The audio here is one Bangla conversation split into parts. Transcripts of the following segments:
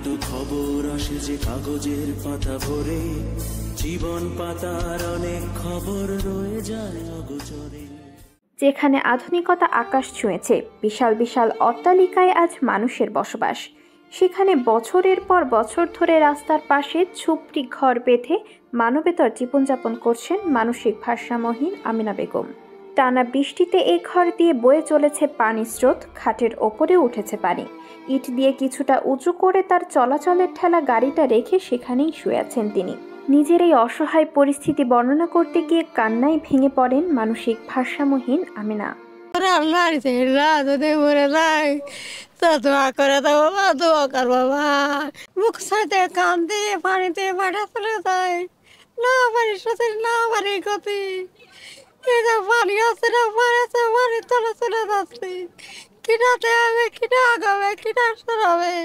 কত খবর আসে যে কাগজের পাতা ভরে, জীবন পাতার অনেক খবর রয়ে যায় অগোচরে। যেখানে আধুনিকতা আকাশ ছুঁয়েছে, বিশাল বিশাল অট্টালিকায় আজ মানুষের বসবাস, সেখানে বছরের পর বছর ধরে রাস্তার পাশে ঝুপড়ি ঘর বেঁধে মানবেতর জীবনযাপন করছেন মানসিক ভারসাম্যহীন আমিনা বেগম। টানা বৃষ্টিতে এই ঘর দিয়ে বয়ে চলেছে পানির স্রোত, খাটের ওপরে উঠেছে পানি। ইট দিয়ে কিছুটা উঁচু করে তার চলাচলের ঠেলা গাড়িটা রেখে সেখানেই শুয়ে আছেন তিনি। নিজের এই অসহায় পরিস্থিতি বর্ণনা করতে গিয়ে কান্নায় ভেঙে পড়েন মানসিক ভারসাম্যহীন আমিনা। মুখ সাথে কান দিয়ে পানিতে বাড়া চলে যায়, না পারি সাথে না পারি গতি, পানি আছে না পাড়াতে পানি তলে চলে যাচ্ছে, কিনাতে হবে কিনা আগাবে কিনা সরাবে,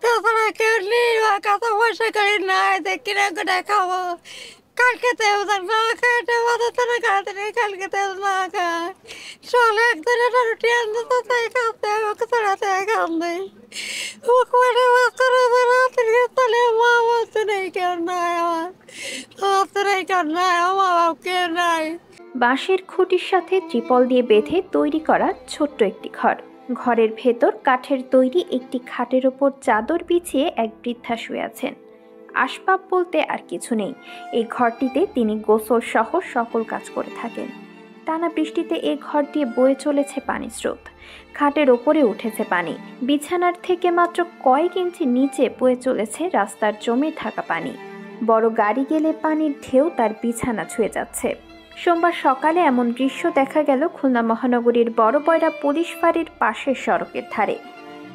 তাছাড়া কেউ নেই বা কাঁচা পয়সা করে নাই যে কিনা গোটা খাবো। কালকে তেও না খাইতে বাজাতে না খাইতে নেই, কালকে তেও না খায় চলে একদিনের রুটি আনতে চাই খাতে আমাকে চড়াতে খাবে ওখানে বাচ্চারা রাত্রি চলে মা বলতে নেই কেউ নাই, আমার বলতে নেই কেউ নাই, আমার বাবা কেউ নাই। বাঁশের খুঁটির সাথে ত্রিপল দিয়ে বেঁধে তৈরি করা ছোট্ট একটি ঘর। ঘরের ভেতর কাঠের তৈরি একটি খাটের ওপর চাদর বিছিয়ে এক বৃদ্ধা শুয়ে আছেন। আসবাব বলতে আর কিছু নেই। এই ঘরটিতে তিনি গোসল সহ সকল কাজ করে থাকেন। টানা বৃষ্টিতে এই ঘর দিয়ে বয়ে চলেছে পানির স্রোত, খাটের ওপরে উঠেছে পানি। বিছানার থেকে মাত্র কয়েক ইঞ্চি নিচে বয়ে চলেছে রাস্তার জমে থাকা পানি। বড় গাড়ি গেলে পানির ঢেউ তার বিছানা ছুঁয়ে যাচ্ছে। সোমবার সকালে এমন দৃশ্য দেখা গেল খুলনা মহানগরীর বড়বয়রা পুলিশ ফাঁড়ির পাশের সড়কের ধারে।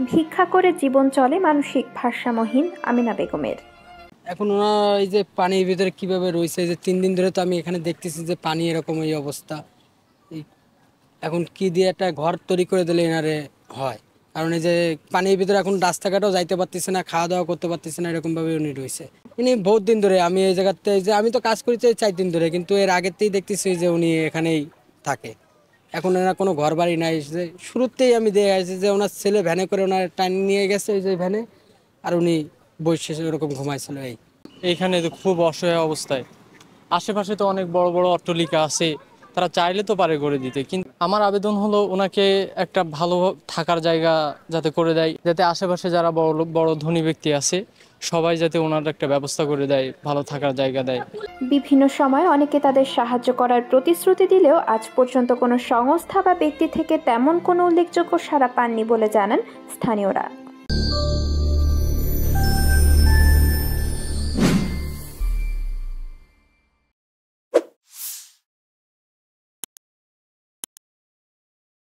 ভিক্ষা করে জীবন চলে মানসিক ভারসাম্যহীন আমিনা বেগমের। এখন ওরা এই যে পানির ভিতরে কিভাবে রয়েছে, যে 3 দিন ধরে তো আমি এখানে দেখতেছি যে পানি এরকম এই অবস্থা। এখন কি দিয়ে একটা ঘর তৈরি করে দিলে এনারে হয়, কারণ এই যে পানির ভিতরে এখন রাস্তাঘাটও যাইতে পারতেছে না, খাওয়া দাওয়া করতে পারতেছে না, এরকমভাবে উনি রয়েছে। ইনি বহুত দিন ধরে, আমি এই জায়গাতে যে আমি তো কাজ করেছি 4 দিন ধরে, কিন্তু এর আগেতেই দেখতেছি যে উনি এখানেই থাকে। এখন এনার কোনো ঘর বাড়ি নাই। যে শুরুতেই আমি দেখে আসছি যে ওনার ছেলে ভ্যানে করে ওনার টাইম নিয়ে গেছে ওই যে ভ্যানে, আর উনি বসে ওরকম ঘুমাইছিল। এইখানে তো খুব অসহায় অবস্থায়, আশেপাশে তো অনেক বড় বড় অট্টালিকা আছে, তারা চাইলে তো পারে করে দিতে, কিন্তু আমার আবেদন হলো ওনাকে একটা ভালো থাকার জায়গা যাতে করে দেয়, যাতে আশেপাশে যারা বড় বড় ধনী ব্যক্তি আছে সবাই যাতে ওনার একটা ব্যবস্থা করে দেয়, ভালো থাকার জায়গা দেয়। বিভিন্ন সময় অনেকে তাদের সাহায্য করার প্রতিশ্রুতি দিলেও আজ পর্যন্ত কোনো সংস্থা বা ব্যক্তি থেকে তেমন কোনো উল্লেখযোগ্য সাড়া পাননি বলে জানান স্থানীয়রা।